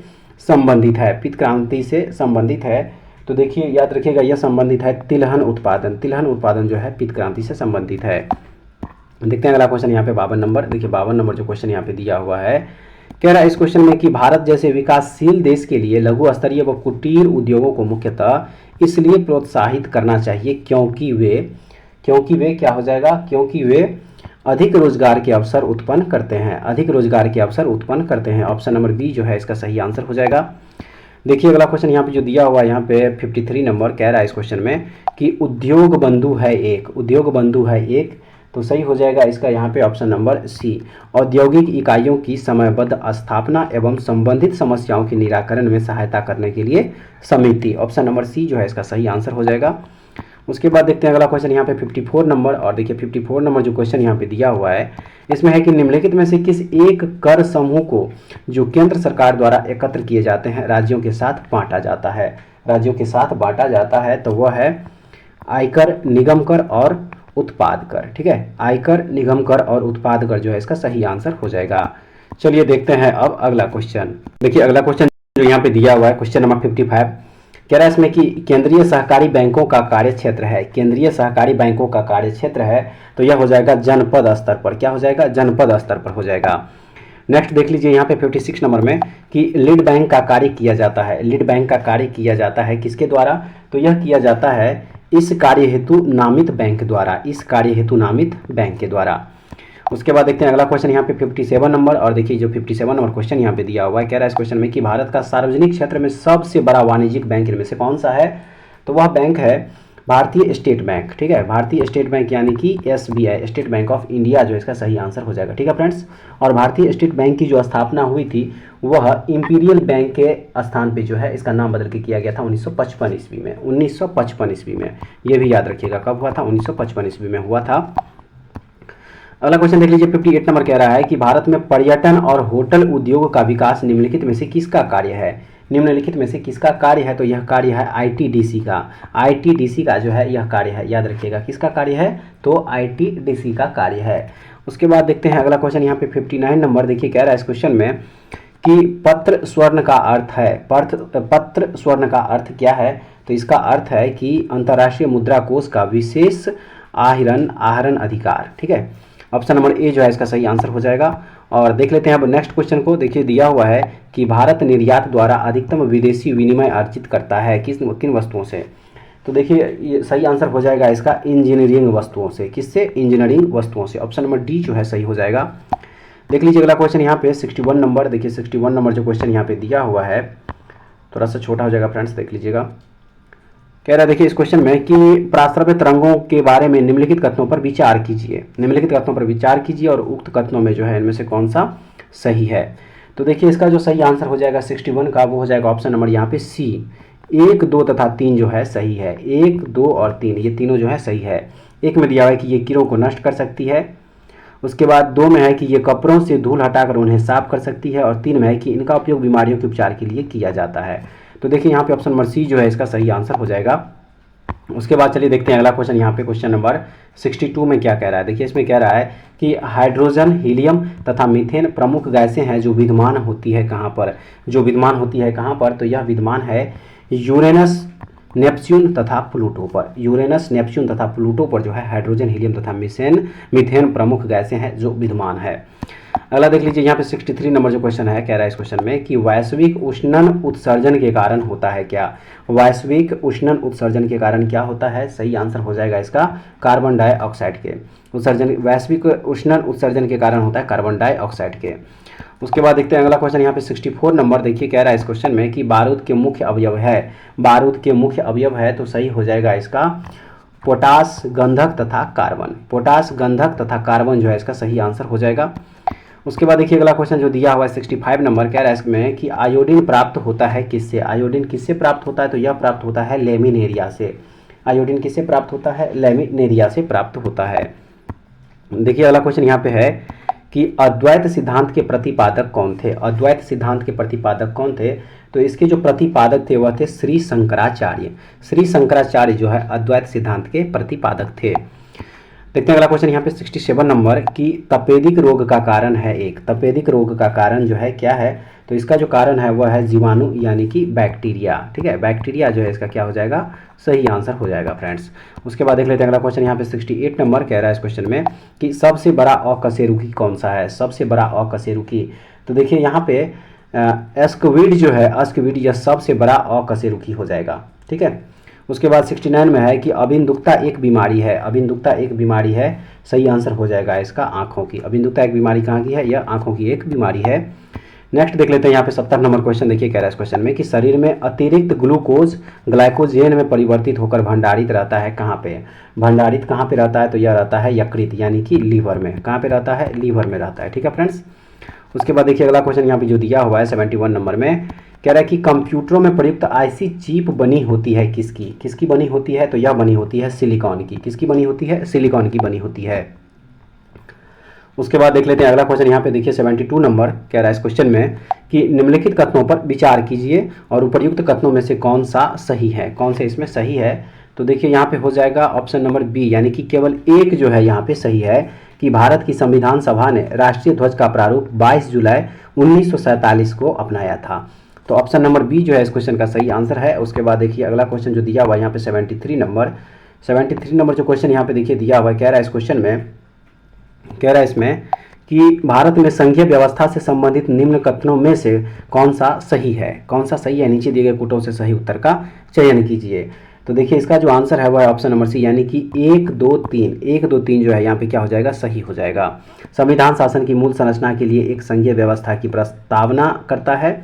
संबंधित है, पीत क्रांति से संबंधित है, तो देखिए याद रखिएगा यह संबंधित है तिलहन उत्पादन जो है पीत क्रांति से संबंधित है। देखते हैं अगला क्वेश्चन यहाँ पे 52 नंबर, देखिए 52 नंबर जो क्वेश्चन यहाँ पे दिया हुआ है, कह रहा है इस क्वेश्चन में कि भारत जैसे विकासशील देश के लिए लघु स्तरीय व कुटीर उद्योगों को मुख्यतः इसलिए प्रोत्साहित करना चाहिए क्योंकि वे क्या हो जाएगा, क्योंकि वे अधिक रोजगार के अवसर उत्पन्न करते हैं। ऑप्शन नंबर बी जो है इसका सही आंसर हो जाएगा। देखिए अगला क्वेश्चन यहाँ पे जो दिया हुआ है यहाँ पे 53 नंबर, कह रहा है इस क्वेश्चन में कि उद्योग बंधु है एक, तो सही हो जाएगा इसका यहाँ पे ऑप्शन नंबर सी, औद्योगिक इकाइयों की समयबद्ध स्थापना एवं संबंधित समस्याओं के निराकरण में सहायता करने के लिए समिति। ऑप्शन नंबर सी जो है इसका सही आंसर हो जाएगा। उसके बाद देखते हैं अगला क्वेश्चन यहाँ पे 54 नंबर, और देखिए 54 नंबर जो क्वेश्चन यहाँ पे दिया हुआ है इसमें है कि निम्नलिखित में से किस एक कर समूह को जो केंद्र सरकार द्वारा एकत्र किए जाते हैं राज्यों के साथ बांटा जाता है, तो वह है आयकर, निगम कर और उत्पाद कर। ठीक है, आयकर, निगम कर और उत्पाद कर जो है इसका सही आंसर हो जाएगा। चलिए देखते हैं अब अगला क्वेश्चन। देखिए अगला क्वेश्चन जो यहाँ पे दिया हुआ है क्वेश्चन नंबर 55, कह रहा है इसमें कि केंद्रीय सहकारी बैंकों का कार्यक्षेत्र है, तो यह हो जाएगा जनपद स्तर पर। क्या हो जाएगा, जनपद स्तर पर हो जाएगा। नेक्स्ट देख लीजिए यहाँ पे 56 नंबर में कि लीड बैंक का कार्य किया जाता है किसके द्वारा, तो यह किया जाता है इस कार्य हेतु नामित बैंक के द्वारा। उसके बाद देखते हैं अगला क्वेश्चन यहाँ पे 57 नंबर, और देखिए जो 57 नंबर क्वेश्चन यहाँ पे दिया हुआ है, कह रहा है इस क्वेश्चन में कि भारत का सार्वजनिक क्षेत्र में सबसे बड़ा वाणिज्यिक बैंक इनमें से कौन सा है, तो वह बैंक है भारतीय स्टेट बैंक। ठीक है, भारतीय स्टेट बैंक यानी कि SBI, state bank of India जो इसका सही आंसर हो जाएगा। ठीक है फ्रेंड्स, और भारतीय स्टेट बैंक की जो स्थापना हुई थी वह इंपीरियल बैंक के स्थान पे जो है इसका नाम बदल के किया गया था 1955 ईस्वी में, 1955 ईस्वी में। ये भी याद रखिएगा कब हुआ था, 1955 ईस्वी में हुआ था। अगला क्वेश्चन देख लीजिए 58 नंबर, कह रहा है कि भारत में पर्यटन और होटल उद्योग का विकास निम्नलिखित में से किसका कार्य है, तो यह कार्य है ITDC का जो है यह कार्य है। याद रखिएगा किसका कार्य है, तो ITDC का कार्य है। उसके बाद देखते हैं अगला क्वेश्चन यहाँ पे 59 नंबर, देखिए कह रहा है इस क्वेश्चन में कि पत्र स्वर्ण का अर्थ क्या है, तो इसका अर्थ है कि अंतर्राष्ट्रीय मुद्रा कोष का विशेष आहरण अधिकार। ठीक है, ऑप्शन नंबर ए जो है इसका सही आंसर हो जाएगा। और देख लेते हैं अब नेक्स्ट क्वेश्चन को। देखिए दिया हुआ है कि भारत निर्यात द्वारा अधिकतम विदेशी विनिमय अर्जित करता है किन वस्तुओं से, तो देखिए ये सही आंसर हो जाएगा इसका इंजीनियरिंग वस्तुओं से। किससे, इंजीनियरिंग वस्तुओं से। ऑप्शन नंबर डी जो है सही हो जाएगा। देख लीजिए अगला क्वेश्चन यहाँ पे 61 नंबर, देखिए 61 नंबर जो क्वेश्चन यहाँ पे दिया हुआ है थोड़ा सा छोटा हो जाएगा फ्रेंड्स, देख लीजिएगा। कह रहा है देखिए इस क्वेश्चन में कि प्राश्रव्य तरंगों के बारे में निम्नलिखित कथनों पर विचार कीजिए, निम्नलिखित कथनों पर विचार कीजिए और उक्त कथनों में जो है इनमें से कौन सा सही है। तो देखिए इसका जो सही आंसर हो जाएगा 61 का, वो हो जाएगा ऑप्शन नंबर यहाँ पे सी, 1, 2 तथा 3 जो है सही है। 1, 2 और 3 ये तीनों जो है सही है। एक में दिया हुआ है कि ये कीड़ों को नष्ट कर सकती है, उसके बाद 2 में है कि ये कपड़ों से धूल हटाकर उन्हें साफ कर सकती है, और 3 में है कि इनका उपयोग बीमारियों के उपचार के लिए किया जाता है। तो देखिए यहाँ पे ऑप्शन नंबर सी जो है इसका सही आंसर हो जाएगा। उसके बाद चलिए देखते हैं अगला क्वेश्चन यहाँ पे क्वेश्चन नंबर 62 में क्या कह रहा है। देखिए इसमें कह रहा है कि हाइड्रोजन, हीलियम तथा मीथेन प्रमुख गैसें हैं जो विद्यमान होती है कहाँ पर, जो विद्यमान होती है कहाँ पर, तो यह विद्यमान है यूरेनस, नेपच्यून तथा प्लूटो पर। यूरेनस, नेपच्यून तथा प्लूटो पर जो है हाइड्रोजन, हीलियम तथा मीथेन प्रमुख गैसें हैं जो विद्यमान है। अगला देख लीजिए यहाँ पे 63 नंबर जो क्वेश्चन है, कह रहा है इस क्वेश्चन में कि वैश्विक उष्णन उत्सर्जन के कारण होता है क्या। वैश्विक उष्णन उत्सर्जन के कारण क्या होता है, सही आंसर हो जाएगा इसका कार्बन डाइऑक्साइड के उत्सर्जन। वैश्विक उष्णन उत्सर्जन के कारण होता है कार्बन डाइऑक्साइड के। उसके बाद देखते हैं अगला क्वेश्चन यहाँ पे 64 नंबर, देखिए कह रहा है इस क्वेश्चन में कि बारूद के मुख्य अवयव है, बारूद के मुख्य अवयव है, तो सही हो जाएगा इसका पोटास, गंधक तथा कार्बन। पोटास, गंधक तथा कार्बन जो है इसका सही आंसर हो जाएगा। उसके बाद देखिए अगला क्वेश्चन जो दिया हुआ है 65 नंबर, कह रहा है इसमें कि आयोडीन प्राप्त होता है किससे। आयोडीन किससे प्राप्त होता है, तो यह प्राप्त होता है लेमिनेरिया से। आयोडीन किससे प्राप्त होता है, लेमिनेरिया से प्राप्त होता है। देखिए अगला क्वेश्चन यहाँ पे है कि अद्वैत सिद्धांत के प्रतिपादक कौन थे। अद्वैत सिद्धांत के प्रतिपादक कौन थे, तो इसके जो प्रतिपादक थे वह थे श्री शंकराचार्य। श्री शंकराचार्य जो है अद्वैत सिद्धांत के प्रतिपादक थे। देखते हैं अगला क्वेश्चन यहाँ पे 67 नंबर कि तपेदिक रोग का कारण है एक। तपेदिक रोग का कारण जो है क्या है, तो इसका जो कारण है वह है जीवाणु यानी कि बैक्टीरिया। ठीक है, बैक्टीरिया जो है इसका क्या हो जाएगा, सही आंसर हो जाएगा फ्रेंड्स। उसके बाद देख लेते हैं अगला क्वेश्चन यहाँ पे 68 नंबर, कह रहा है इस क्वेश्चन में कि सबसे बड़ा अकशेरुकी कौन सा है। सबसे बड़ा अकशेरुकी, तो देखिए यहाँ पे स्क्विड जो है, स्क्विड यह सबसे बड़ा अकशेरुकी हो जाएगा। ठीक है, उसके बाद 69 में है कि अबिंदुकता एक बीमारी है। अबिंदुकता एक बीमारी है, सही आंसर हो जाएगा इसका आंखों की। अबिंदुकता एक बीमारी कहाँ की है, यह आंखों की एक बीमारी है। नेक्स्ट देख लेते हैं यहाँ पे 70 नंबर क्वेश्चन, देखिए कह रहा है इस क्वेश्चन में कि शरीर में अतिरिक्त ग्लूकोज ग्लाइकोजेन में परिवर्तित होकर भंडारित रहता है कहाँ पे। भंडारित कहाँ पे रहता है, तो यह रहता है यकृत यानी कि लीवर में। कहाँ पे रहता है, लीवर में रहता है। ठीक है फ्रेंड्स। उसके बाद देखिए अगला क्वेश्चन यहाँ पे जो दिया हुआ है 71 नंबर में, कह रहा है कि कंप्यूटरों में प्रयुक्त आईसी चिप बनी होती है किसकी। किसकी बनी होती है, तो यह बनी होती है सिलिकॉन की। किसकी बनी होती है, सिलिकॉन की बनी होती है। उसके बाद देख लेते हैं अगला क्वेश्चन यहाँ पे देखिए 72 नंबर, कह रहा है इस क्वेश्चन में कि निम्नलिखित कथनों पर विचार कीजिए और उपर्युक्त कथनों में से कौन सा सही है, कौन से इसमें सही है। तो देखिए यहाँ पे हो जाएगा ऑप्शन नंबर बी, यानी कि केवल एक जो है यहाँ पे सही है कि भारत की संविधान सभा ने राष्ट्रीय ध्वज का प्रारूप 22 जुलाई 1947 को अपनाया था। तो ऑप्शन नंबर बी जो है इस क्वेश्चन का सही आंसर है। उसके बाद देखिए अगला क्वेश्चन जो दिया हुआ है यहाँ पे 73 नंबर जो क्वेश्चन यहाँ पे देखिए दिया हुआ है, कह रहा है इस क्वेश्चन में, कह रहा है इसमें कि भारत में संघीय व्यवस्था से संबंधित निम्न कथनों में से कौन सा सही है। कौन सा सही है, नीचे दिए गए कोटों से सही उत्तर का चयन कीजिए। तो देखिए इसका जो आंसर है वह है ऑप्शन नंबर सी, यानी कि 1, 2, 3। 1, 2, 3 जो है यहाँ पे क्या हो जाएगा, सही हो जाएगा। संविधान शासन की मूल संरचना के लिए एक संघीय व्यवस्था की प्रस्तावना करता है।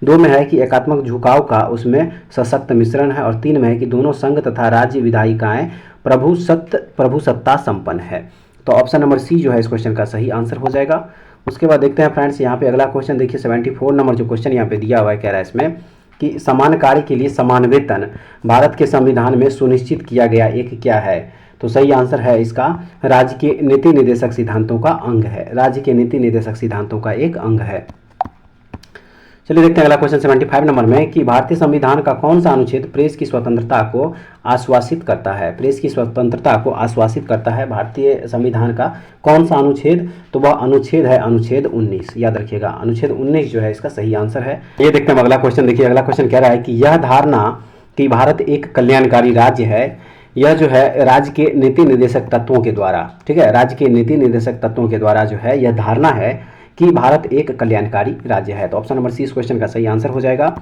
2 में है कि एकात्मक झुकाव का उसमें सशक्त मिश्रण है, और 3 में है कि दोनों संघ तथा राज्य विधायिकाएं प्रभुसत्ता संपन्न है। तो ऑप्शन नंबर सी जो है इस क्वेश्चन का सही आंसर हो जाएगा। उसके बाद देखते हैं फ्रेंड्स यहाँ पे अगला क्वेश्चन देखिए 74 नंबर जो क्वेश्चन यहाँ पे दिया हुआ है, कह रहा है इसमें कि समान कार्य के लिए समान वेतन भारत के संविधान में सुनिश्चित किया गया एक क्या है। तो सही आंसर है इसका राज्य के नीति निर्देशक सिद्धांतों का अंग है। राज्य के नीति निर्देशक सिद्धांतों का एक अंग है। चलिए देखते हैं अगला क्वेश्चन 75 नंबर में कि भारतीय संविधान का कौन सा अनुच्छेद प्रेस की स्वतंत्रता को आश्वासित करता है। प्रेस की स्वतंत्रता को आश्वासित करता है भारतीय संविधान का कौन सा अनुच्छेद, तो वह अनुच्छेद है अनुच्छेद 19। याद रखिएगा अनुच्छेद 19 जो है इसका सही आंसर है। ये देखते हैं अगला क्वेश्चन, देखिए अगला क्वेश्चन कह रहा है कि यह धारणा कि भारत एक कल्याणकारी राज्य है, यह जो है राज्य के नीति निर्देशक तत्वों के द्वारा, ठीक है, राज्य के नीति निर्देशक तत्वों के द्वारा जो है यह धारणा है कि भारत एक कल्याणकारी राज्य है। तो ऑप्शन नंबर सी इस क्वेश्चन का सही आंसर हो जाएगा।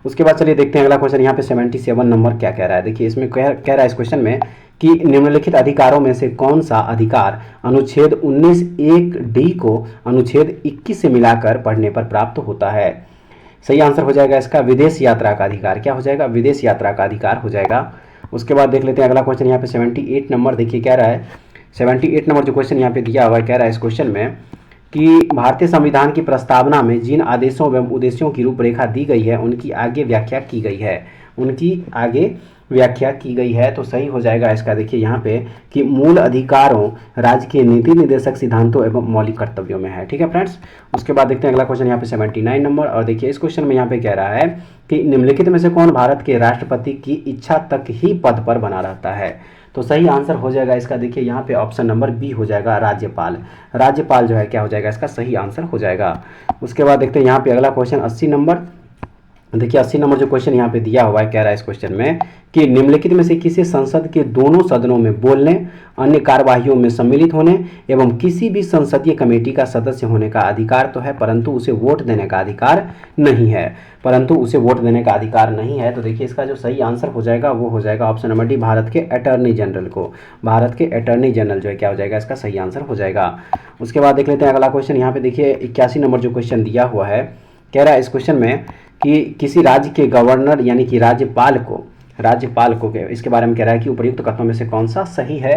उसके बाद चलिए देखते हैं अगला क्वेश्चन यहाँ पे 77 नंबर क्या कह रहा है। देखिए इसमें कह रहा है इस क्वेश्चन में कि निम्नलिखित अधिकारों में से कौन सा अधिकार अनुच्छेद 19(1)(d) को अनुच्छेद 21 से मिलाकर पढ़ने पर प्राप्त होता है। सही आंसर हो जाएगा इसका विदेश यात्रा का अधिकार। क्या हो जाएगा? विदेश यात्रा का अधिकार हो जाएगा। उसके बाद देख लेते हैं अगला क्वेश्चन यहाँ पे 78 नंबर। देखिए कह रहा है 78 नंबर जो क्वेश्चन यहाँ पे दिया हुआ है, कह रहा है इस क्वेश्चन में कि भारतीय संविधान की प्रस्तावना में जिन आदेशों एवं उद्देश्यों की रूपरेखा दी गई है उनकी आगे व्याख्या की गई है। उनकी आगे व्याख्या की गई है, तो सही हो जाएगा इसका। देखिए यहाँ पे कि मूल अधिकारों, राज्य के नीति निर्देशक सिद्धांतों एवं मौलिक कर्तव्यों में है। ठीक है फ्रेंड्स। उसके बाद देखते हैं अगला क्वेश्चन यहाँ पे 79 नंबर। और देखिए इस क्वेश्चन में यहाँ पे कह रहा है कि निम्नलिखित में से कौन भारत के राष्ट्रपति की इच्छा तक ही पद पर बना रहता है। तो सही आंसर हो जाएगा इसका। देखिए यहाँ पे ऑप्शन नंबर बी हो जाएगा, राज्यपाल। राज्यपाल जो है क्या हो जाएगा इसका सही आंसर हो जाएगा। उसके बाद देखते हैं यहाँ पे अगला क्वेश्चन 80 नंबर। देखिए 80 नंबर जो क्वेश्चन यहाँ पे दिया हुआ है, कह रहा है इस क्वेश्चन में कि निम्नलिखित में से किसी संसद के दोनों सदनों में बोलने, अन्य कार्यवाहियों में सम्मिलित होने एवं किसी भी संसदीय कमेटी का सदस्य होने का अधिकार तो है, परंतु उसे वोट देने का अधिकार नहीं है। परंतु उसे वोट देने का अधिकार नहीं है। तो देखिए इसका जो सही आंसर हो जाएगा वो हो जाएगा ऑप्शन नंबर डी, भारत के अटॉर्नी जनरल को। भारत के अटॉर्नी जनरल जो है क्या हो जाएगा इसका सही आंसर हो जाएगा। उसके बाद देख लेते हैं अगला क्वेश्चन। यहाँ पे देखिए 81 नंबर जो क्वेश्चन दिया हुआ है, कह रहा है इस क्वेश्चन में कि किसी राज्य के गवर्नर यानी कि राज्यपाल को इसके बारे में कह रहा है कि उपर्युक्त कथनों में से कौन सा सही है।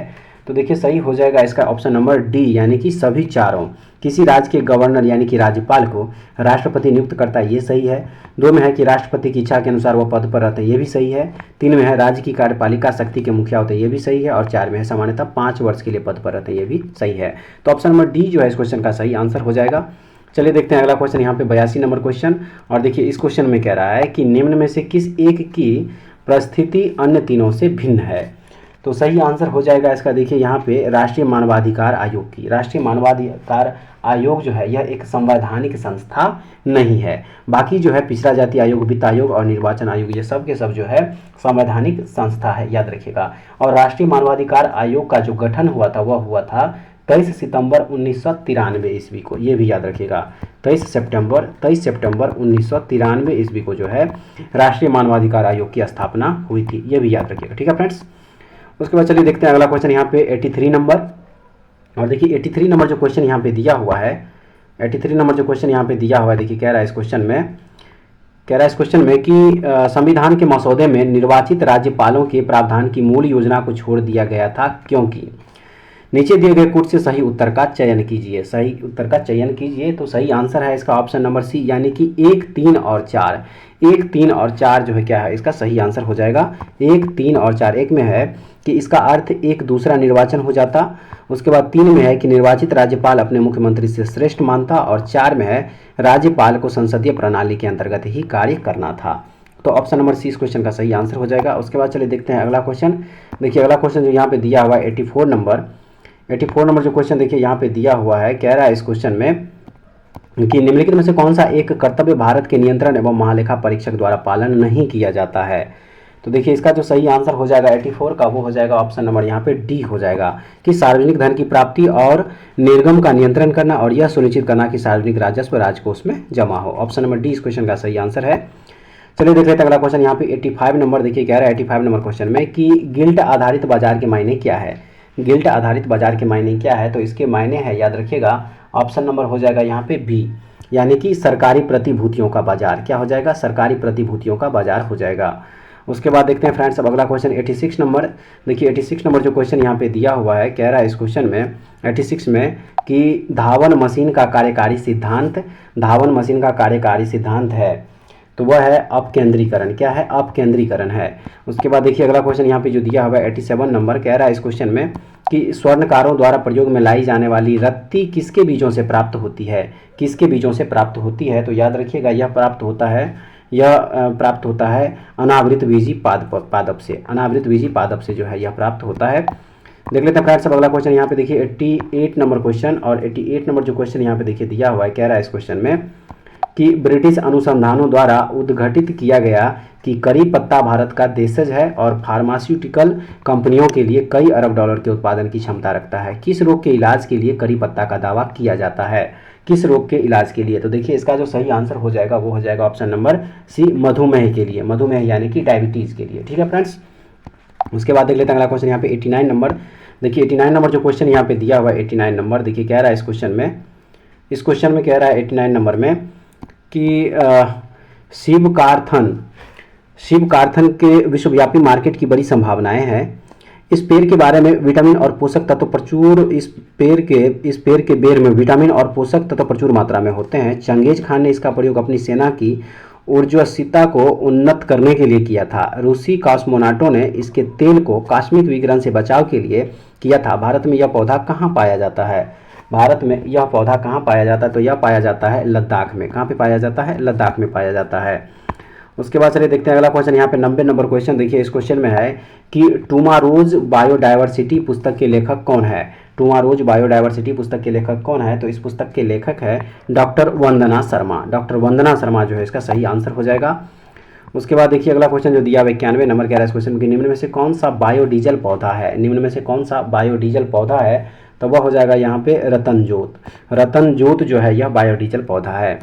तो देखिए सही हो जाएगा इसका ऑप्शन नंबर डी, यानी कि सभी चारों। किसी राज्य के गवर्नर यानी कि राज्यपाल को राष्ट्रपति नियुक्त करता है, ये सही है। 2 में है कि राष्ट्रपति की इच्छा के अनुसार वह पद पर रहते हैं, ये भी सही है। 3 में है राज्य की कार्यपालिका शक्ति के मुखिया होते हैं, ये भी सही है। और 4 में है सामान्यतः 5 वर्ष के लिए पद पर रहते हैं, ये भी सही है। तो ऑप्शन नंबर डी जो है इस क्वेश्चन का सही आंसर हो जाएगा। चलिए देखते हैं अगला क्वेश्चन यहाँ पे 82 नंबर क्वेश्चन। और देखिए इस क्वेश्चन में कह रहा है कि निम्न में से किस एक की परिस्थिति अन्य तीनों से भिन्न है। तो सही आंसर हो जाएगा इसका। देखिए यहाँ पे राष्ट्रीय मानवाधिकार आयोग की, राष्ट्रीय मानवाधिकार आयोग जो है यह एक संवैधानिक संस्था नहीं है। बाकी जो है पिछड़ा जाति आयोग, वित्त आयोग और निर्वाचन आयोग, ये सब के सब जो है संवैधानिक संस्था है, याद रखिएगा। और राष्ट्रीय मानवाधिकार आयोग का जो गठन हुआ था वह हुआ था 23 सितंबर 1993 ईस्वी को, ये भी याद रखिएगा। 23 सितंबर 1993 ईस्वी को जो है राष्ट्रीय मानवाधिकार आयोग की स्थापना हुई थी, ये भी याद रखिएगा। ठीक है फ्रेंड्स। उसके बाद चलिए देखते हैं अगला क्वेश्चन यहाँ पे 83 नंबर। और देखिए 83 नंबर जो क्वेश्चन यहाँ पे दिया हुआ है, 83 नंबर जो क्वेश्चन यहाँ पे दिया हुआ है, देखिए कह रहा है इस क्वेश्चन में कि संविधान के मसौदे में निर्वाचित राज्यपालों के प्रावधान की मूल योजना को छोड़ दिया गया था, क्योंकि नीचे दिए गए कुछ से सही उत्तर का चयन कीजिए। सही उत्तर का चयन कीजिए। तो सही आंसर है इसका ऑप्शन नंबर सी, यानी कि 1, 3 और 4। 1, 3 और 4 जो है क्या है इसका सही आंसर हो जाएगा। 1, 3 और 4। 1 में है कि इसका अर्थ एक दूसरा निर्वाचन हो जाता। उसके बाद 3 में है कि निर्वाचित राज्यपाल अपने मुख्यमंत्री से श्रेष्ठ मानता। और 4 में है राज्यपाल को संसदीय प्रणाली के अंतर्गत ही कार्य करना था। तो ऑप्शन नंबर सी इस क्वेश्चन का सही आंसर हो जाएगा। उसके बाद चलिए देखते हैं अगला क्वेश्चन। देखिए अगला क्वेश्चन जो यहाँ पे दिया हुआ है 84 नंबर जो क्वेश्चन देखिए यहाँ पे दिया हुआ है, कह रहा है इस क्वेश्चन में कि निम्नलिखित में से कौन सा एक कर्तव्य भारत के नियंत्रण एवं महालेखा परीक्षक द्वारा पालन नहीं किया जाता है। तो देखिए इसका जो सही आंसर हो जाएगा 84 का, वो हो जाएगा ऑप्शन नंबर यहाँ पे डी हो जाएगा कि सार्वजनिक धन की प्राप्ति और निर्गम का नियंत्रण करना और यह सुनिश्चित करना कि सार्वजनिक राजस्व राजकोष में जमा हो। ऑप्शन नंबर डी इस क्वेश्चन का सही आंसर है। चलिए देख लेते हैं अगला क्वेश्चन यहाँ पे 85 नंबर। देखिए कह रहा है 85 नंबर क्वेश्चन में कि गिल्ट आधारित बाजार के मायने क्या है। गिल्ट आधारित बाजार के मायने क्या है, तो इसके मायने है, याद रखिएगा, ऑप्शन नंबर हो जाएगा यहाँ पे बी, यानी कि सरकारी प्रतिभूतियों का बाजार। क्या हो जाएगा? सरकारी प्रतिभूतियों का बाजार हो जाएगा। उसके बाद देखते हैं फ्रेंड्स अब अगला क्वेश्चन 86 नंबर। देखिए 86 नंबर जो क्वेश्चन यहाँ पे दिया हुआ है, कह रहा है इस क्वेश्चन में 86 में कि धावन मशीन का कार्यकारी सिद्धांत है, तो वह है अपकेंद्रीकरण। क्या है? अपकेंद्रीकरण है। उसके बाद देखिए अगला क्वेश्चन यहाँ पे जो दिया हुआ है 87 नंबर, कह रहा है इस क्वेश्चन में कि स्वर्णकारों द्वारा प्रयोग में लाई जाने वाली रत्ती किसके बीजों से प्राप्त होती है। किसके बीजों से प्राप्त होती है? तो याद रखिएगा यह प्राप्त होता है अनावृत बीजी पादप से। अनावृत बीजी पादप से जो है यह प्राप्त होता है। देख लेते हैं फ्रेंड्स अब अगला क्वेश्चन यहाँ पे देखिए 88 नंबर क्वेश्चन। और 88 नंबर जो क्वेश्चन यहाँ पे देखिए दिया हुआ है, कह रहा है इस क्वेश्चन में कि ब्रिटिश अनुसंधानों द्वारा उद्घटित किया गया कि करी पत्ता भारत का देशज है और फार्मास्यूटिकल कंपनियों के लिए कई अरब डॉलर के उत्पादन की क्षमता रखता है। किस रोग के इलाज के लिए करी पत्ता का दावा किया जाता है? किस रोग के इलाज के लिए? तो देखिए इसका जो सही आंसर हो जाएगा वो हो जाएगा ऑप्शन नंबर सी, मधुमेह के लिए। मधुमेह यानी कि डायबिटीज़ के लिए। ठीक है फ्रेंड्स। उसके बाद देख लेते हैं अगला क्वेश्चन यहाँ पे 89 नंबर। देखिए 89 नंबर जो क्वेश्चन यहाँ पे दिया हुआ है 89 नंबर, देखिए कह रहा है इस क्वेश्चन में कह रहा है 89 नंबर में कि शिव कार्थन के विश्वव्यापी मार्केट की बड़ी संभावनाएं हैं। इस पेड़ के बारे में विटामिन और पोषक तत्व प्रचुर इस पेड़ के बेर में विटामिन और पोषक तत्व प्रचुर मात्रा में होते हैं। चंगेज खान ने इसका प्रयोग अपनी सेना की ऊर्ज्वस्यता को उन्नत करने के लिए किया था। रूसी कॉस्मोनाटों ने इसके तेल को कॉस्मिक विकिरण से बचाव के लिए किया था। भारत में यह पौधा कहाँ पाया जाता है? भारत में यह पौधा कहाँ पाया जाता है? तो यह पाया जाता है लद्दाख में। कहाँ पे पाया जाता है? लद्दाख में पाया जाता है। उसके बाद चलिए देखते हैं अगला क्वेश्चन यहाँ पे 90 नंबर क्वेश्चन। देखिए इस क्वेश्चन में है कि टुमारोज बायोडायवर्सिटी पुस्तक के लेखक कौन है? टुमारोज बायोडायवर्सिटी पुस्तक के लेखक कौन है? तो इस पुस्तक के लेखक है डॉक्टर वंदना शर्मा। डॉक्टर वंदना शर्मा जो है इसका सही आंसर हो जाएगा। उसके बाद देखिए अगला क्वेश्चन जो दिया 91 नंबर कह रहा है इस क्वेश्चन में, निम्न में से कौन सा बायोडीजल पौधा है? निम्न में से कौन सा बायोडीजल पौधा है? तो वह हो जाएगा यहाँ पे रतनजोत। रतनजोत जो है यह बायोडीजल पौधा है।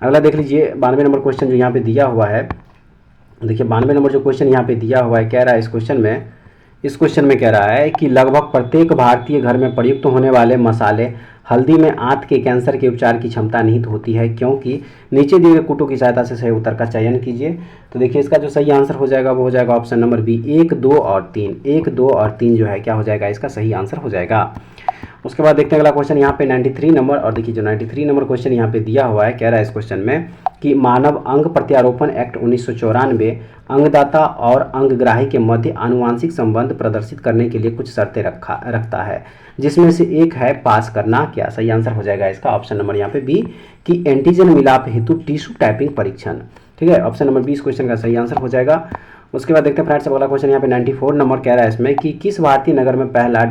अगला देख लीजिए 92 नंबर क्वेश्चन जो यहाँ पे दिया हुआ है। देखिए 92 नंबर जो क्वेश्चन यहाँ पे दिया हुआ है कह रहा है इस क्वेश्चन में कह रहा है कि लगभग प्रत्येक भारतीय घर में प्रयुक्त होने वाले मसाले हल्दी में आंत के कैंसर के उपचार की क्षमता निहित होती है, क्योंकि नीचे दिए गए कूटों की सहायता से सही उत्तर का चयन कीजिए। तो देखिए इसका जो सही आंसर हो जाएगा वो हो जाएगा ऑप्शन नंबर बी 1, 2 और 3। 1, 2 और 3 जो है क्या हो जाएगा? इसका सही आंसर हो जाएगा। उसके बाद देखते हैं अगला क्वेश्चन यहाँ पे 93 नंबर। और देखिए जो 93 नंबर क्वेश्चन यहाँ पे दिया हुआ है कह रहा है इस क्वेश्चन में कि मानव अंग प्रत्यारोपण एक्ट 1994 अंगदाता और अंगग्राही के मध्य आनुवांशिक संबंध प्रदर्शित करने के लिए कुछ शर्तें रखता है, जिसमें से एक है पास करना। क्या सही आंसर हो जाएगा इसका? ऑप्शन नंबर यहाँ पे बी कि एंटीजन मिलाप हेतु टिश्यू टाइपिंग परीक्षण। ठीक है, ऑप्शन नंबर बी इस क्वेश्चन का सही आंसर हो जाएगा। उसके बाद देखते हैं फ्रेंड्स अगला क्वेश्चन यहाँ पे 94 नंबर कह रहा है इसमें कि किस भारतीय नगर में पहला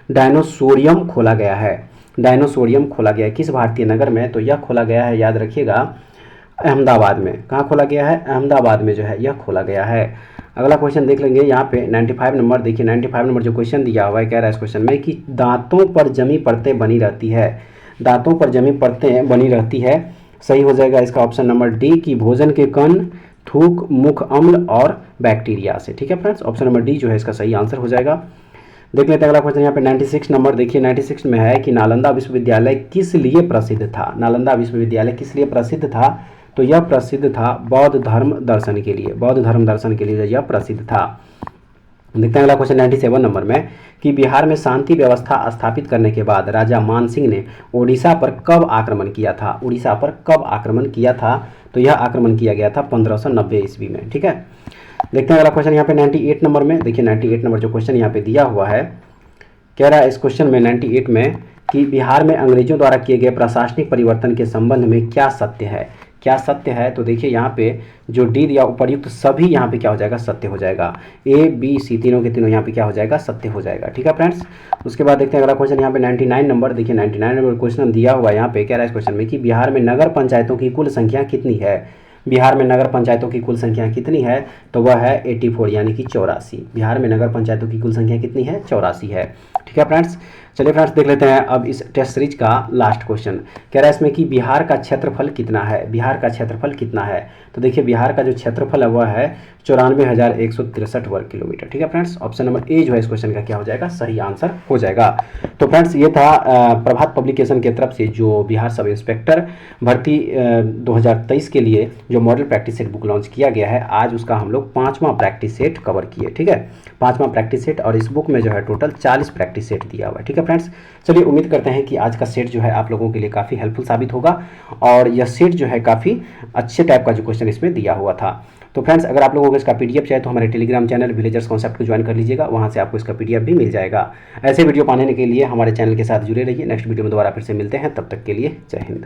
डायनोसोरियम खोला गया है? डायनोसोरियम खोला गया है किस भारतीय नगर में? तो यह खोला गया है, याद रखिएगा, अहमदाबाद में। कहाँ खोला गया है? अहमदाबाद में जो है यह खोला गया है। अगला क्वेश्चन देख लेंगे यहाँ पे 95 नंबर। देखिए 95 नंबर जो क्वेश्चन दिया हुआ है कह रहा है इस क्वेश्चन में कि दांतों पर जमी परतें बनी रहती है। दांतों पर जमी परतें बनी रहती है, सही हो जाएगा इसका ऑप्शन नंबर डी कि भोजन के कण, थूक, मुख अम्ल और बैक्टीरिया से। ठीक है फ्रेंड्स, ऑप्शन नंबर डी जो है इसका सही आंसर हो जाएगा। देख लेते हैं अगला क्वेश्चन यहाँ पे 96 नंबर। देखिए 96 में है कि नालंदा विश्वविद्यालय किस लिए प्रसिद्ध था? नालंदा विश्वविद्यालय किस लिए प्रसिद्ध था? तो यह प्रसिद्ध था बौद्ध धर्म दर्शन के लिए। बौद्ध धर्म दर्शन के लिए यह प्रसिद्ध था। देखते हैं अगला क्वेश्चन 97 नंबर में कि बिहार में शांति व्यवस्था स्थापित करने के बाद राजा मान सिंह ने उड़ीसा पर कब आक्रमण किया था? उड़ीसा पर कब आक्रमण किया था? तो यह आक्रमण किया गया था 1590 ईस्वी में। ठीक है, देखते हैं अगला क्वेश्चन यहाँ पे 98 नंबर में। देखिए 98 नंबर जो क्वेश्चन यहाँ पे दिया हुआ है कह रहा है इस क्वेश्चन में 98 में कि बिहार में अंग्रेजों द्वारा किए गए प्रशासनिक परिवर्तन के संबंध में क्या सत्य है? क्या सत्य है? तो देखिए यहाँ पे जो डी दिया उपर्युक्त सभी यहाँ पे क्या हो जाएगा? सत्य हो जाएगा। ए बी सी तीनों के तीनों यहाँ पे क्या हो जाएगा? सत्य हो जाएगा। ठीक है फ्रेंड्स, उसके बाद देखते हैं अगला क्वेश्चन यहाँ पे 99 नंबर। देखिए 99 नंबर क्वेश्चन दिया हुआ है यहाँ पे कह रहा है इस क्वेश्चन में कि बिहार में नगर पंचायतों की कुल संख्या कितनी है? बिहार में नगर पंचायतों की कुल संख्या कितनी है? तो वह है 84 यानी कि 84। बिहार में नगर पंचायतों की कुल संख्या कितनी है? 84 है। ठीक है फ्रेंड्स, चलिए फ्रेंड्स देख लेते हैं अब इस टेस्ट सीरीज का लास्ट क्वेश्चन। कह रहा है इसमें कि बिहार का क्षेत्रफल कितना है? बिहार का क्षेत्रफल कितना है? तो देखिए बिहार का जो क्षेत्रफल है वह है 94,163 वर्ग किलोमीटर। ठीक है फ्रेंड्स, ऑप्शन नंबर ए जो है इस क्वेश्चन का क्या हो जाएगा? सही आंसर हो जाएगा। तो फ्रेंड्स ये था प्रभात पब्लिकेशन की तरफ से जो बिहार सब इंस्पेक्टर भर्ती 2023 के लिए जो model practice set book launch किया गया है, आज उसका हम लोग 5वां प्रैक्टिस सेट कवर किए। ठीक है, 5वां प्रैक्टिस सेट, और इस बुक में जो है टोटल 40 प्रैक्टिस सेट दिया हुआ है। ठीक है फ्रेंड्स, चलिए उम्मीद करते हैं कि आज का सेट जो है आप लोगों के लिए काफ़ी हेल्पफुल साबित होगा, और यह सेट जो है काफ़ी अच्छे टाइप का जो क्वेश्चन इसमें दिया हुआ था। तो फ्रेंड्स अगर आप लोगों को इसका पीडीएफ चाहिए तो हमारे टेलीग्राम चैनल विलेजर्स कॉन्सेप्ट को ज्वाइन कर लीजिएगा, वहाँ से आपको इसका पीडीएफ भी मिल जाएगा। ऐसे वीडियो पाने के लिए हमारे चैनल के साथ जुड़े रहिए। नेक्स्ट वीडियो में दोबारा फिर से मिलते हैं, तब तक के लिए जय हिंद।